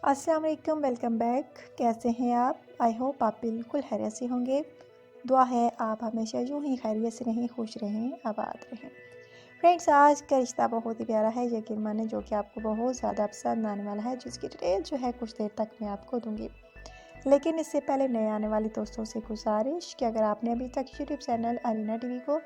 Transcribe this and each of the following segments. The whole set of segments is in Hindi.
अस्सलाम वालेकुम, वेलकम बैक। कैसे हैं आप? आई होप आप बिल्कुल खैरियत से होंगे। दुआ है आप हमेशा यूँ ही खैरियत से रहें, खुश रहें, आबाद रहें। फ्रेंड्स, आज का रिश्ता बहुत ही प्यारा है, यकीन माने, जो कि आपको बहुत ज़्यादा पसंद आने वाला है, जिसकी डिटेल जो है कुछ देर तक मैं आपको दूँगी। लेकिन इससे पहले नए आने वाले दोस्तों से गुजारिश कि अगर आपने अभी तक यूट्यूब चैनल अरीना टीवी को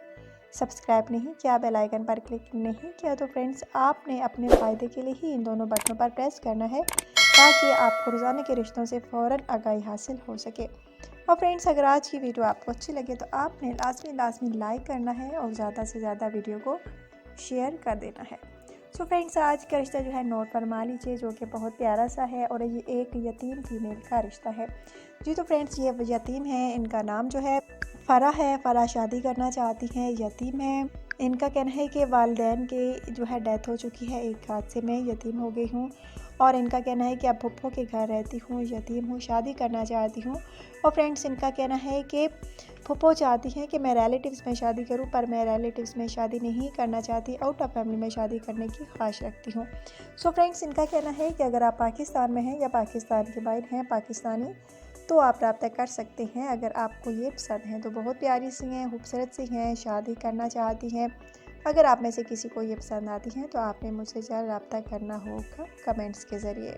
सब्सक्राइब नहीं किया, बेल आइकन पर क्लिक नहीं किया, तो फ्रेंड्स आपने अपने फ़ायदे के लिए ही इन दोनों बटनों पर प्रेस करना है ताकि आपको रोज़ाना के रिश्तों से फ़ौरन आगाही हासिल हो सके। और फ्रेंड्स, अगर आज की वीडियो आपको अच्छी लगे तो आपने लाजमी लाइक करना है और ज़्यादा से ज़्यादा वीडियो को शेयर कर देना है। सो फ्रेंड्स, आज का रिश्ता जो है नोट फरमा लीजिए, जो कि बहुत प्यारा सा है और ये एक यतीम फीमेल का रिश्ता है जी। तो फ्रेंड्स, ये यतीम है, इनका नाम जो है फ़रा है। फ़रा शादी करना चाहती हैं, यतीम है। इनका कहना है कि वालिदैन के जो है डेथ हो चुकी है, एक हादसे में यतीम हो गई हूँ। और इनका कहना है कि अब फुप्पो के घर रहती हूँ, यतीम हूँ, शादी करना चाहती हूँ। और फ्रेंड्स, इनका कहना है कि फुप्पो चाहती हैं कि मैं रिलेटिव्स में शादी करूं, पर मैं रिलेटिव्स में शादी नहीं करना चाहती, आउट ऑफ फैमिली में शादी करने की ख्वाहिश रखती हूं। सो फ्रेंड्स, इनका कहना है कि अगर आप पाकिस्तान में हैं या पाकिस्तान के बाहर हैं, पाकिस्तानी, तो आप रब्ता कर सकते हैं अगर आपको ये पसंद है। तो बहुत प्यारी सी हैं, खूबसूरत सी हैं, शादी करना चाहती हैं। अगर आप में से किसी को ये पसंद आती हैं तो आपने मुझसे जल्द रब्ता करना होगा कमेंट्स के ज़रिए।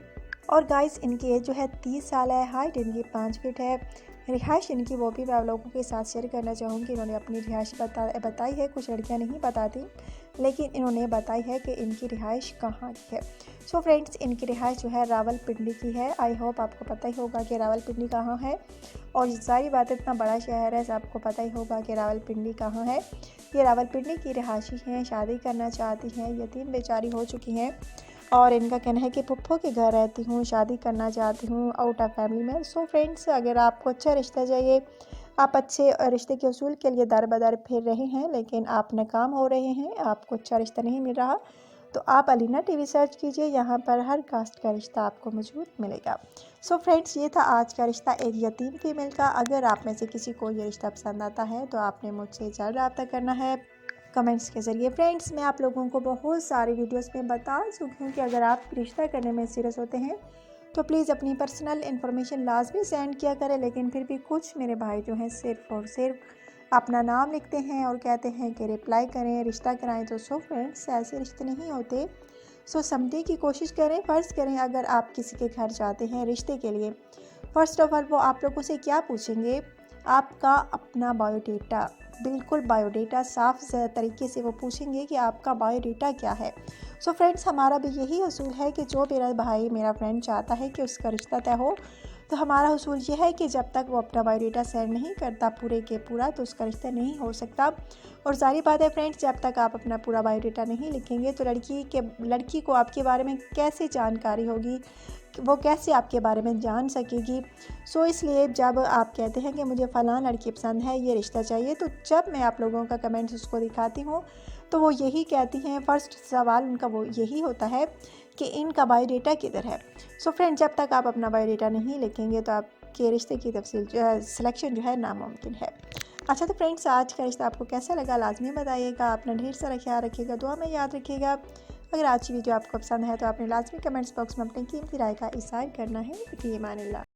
और गाइस, इनकी एज जो है 30 साल है, हाइट इनकी 5 फीट है। रिहाइश इनकी वो भी मैं आप लोगों के साथ शेयर करना चाहूँगी। इन्होंने अपनी रिहाइश बताई है, कुछ लड़कियां नहीं बताती, लेकिन इन्होंने बताई है कि इनकी रिहाइश कहाँ की है। सो फ्रेंड्स, इनकी रिहाइश जो है रावलपिंडी की है। आई होप आपको पता ही होगा कि रावलपिंडी कहाँ है, और सारी बात, इतना बड़ा शहर है, सबको पता ही होगा कि रावलपिंडी कहाँ है। ये रावलपिंडी की रिहायशी हैं, शादी करना चाहती हैं, यतीम बेचारी हो चुकी हैं। और इनका कहना है कि फुप्पो के घर रहती हूँ, शादी करना चाहती हूँ, आउट ऑफ फैमिली में। सो फ्रेंड्स, अगर आपको अच्छा रिश्ता चाहिए, आप अच्छे रिश्ते के उसूल के लिए दर बदर फिर रहे हैं, लेकिन आप नाकाम हो रहे हैं, आपको अच्छा रिश्ता नहीं मिल रहा, तो आप अरीना टीवी सर्च कीजिए। यहाँ पर हर कास्ट का रिश्ता आपको मौजूद मिलेगा। सो फ्रेंड्स, ये था आज का रिश्ता एक यतीम फीमेल का। अगर आप में से किसी को ये रिश्ता पसंद आता है तो आपने मुझसे जल्द रब्ता करना है कमेंट्स के ज़रिए। फ्रेंड्स, मैं आप लोगों को बहुत सारी वीडियोस में बता चुकी हूँ कि अगर आप रिश्ता करने में सीरियस होते हैं तो प्लीज़ अपनी पर्सनल इन्फॉर्मेशन लाजमी सेंड किया करें। लेकिन फिर भी कुछ मेरे भाई जो हैं सिर्फ़ और सिर्फ अपना नाम लिखते हैं और कहते हैं कि रिप्लाई करें, रिश्ता कराएं। तो सो फ्रेंड्स, ऐसे रिश्ते नहीं होते। सो समझने की कोशिश करें। फ़र्ज़ करें अगर आप किसी के घर जाते हैं रिश्ते के लिए, फ़र्स्ट ऑफ़ ऑल वो आप लोगों से क्या पूछेंगे? आपका अपना बायोडेटा, बिल्कुल बायोडेटा साफ तरीके से वो पूछेंगे कि आपका बायोडेटा क्या है। सो फ्रेंड्स, हमारा भी यही उसूल है कि जो मेरा भाई, मेरा फ्रेंड चाहता है कि उसका रिश्ता तय हो, तो हमारा उसूल ये है कि जब तक वो अपना बायोडेटा सेंड नहीं करता पूरे के पूरा, तो उसका रिश्ता नहीं हो सकता। और सारी बात है फ्रेंड्स, जब तक आप अपना पूरा बायोडेटा नहीं लिखेंगे तो लड़की को आपके बारे में कैसे जानकारी होगी, वो कैसे आपके बारे में जान सकेगी। सो इसलिए जब आप कहते हैं कि मुझे फ़लाँ लड़की पसंद है, ये रिश्ता चाहिए, तो जब मैं आप लोगों का कमेंट्स उसको दिखाती हूँ तो वो यही कहती हैं, फ़र्स्ट सवाल उनका वो यही होता है कि इनका बायोडेटा किधर है। सो फ्रेंड, जब तक आप अपना बायोडेटा नहीं लिखेंगे तो आपके रिश्ते की तफसील जो है, सिलेक्शन जो है, नामुमकिन है। अच्छा, तो फ्रेंड्स, आज का रिश्ता आपको कैसा लगा लाजमी बताइएगा। अपना ढेर सारा ख्याल रखिएगा, दुआ में याद रखिएगा। अगर आज की वीडियो आपको पसंद है तो आपने लाजमी कमेंट्स बॉक्स में अपनी कीमती राय का इज़हार करना है। फ़ी अमान अल्लाह।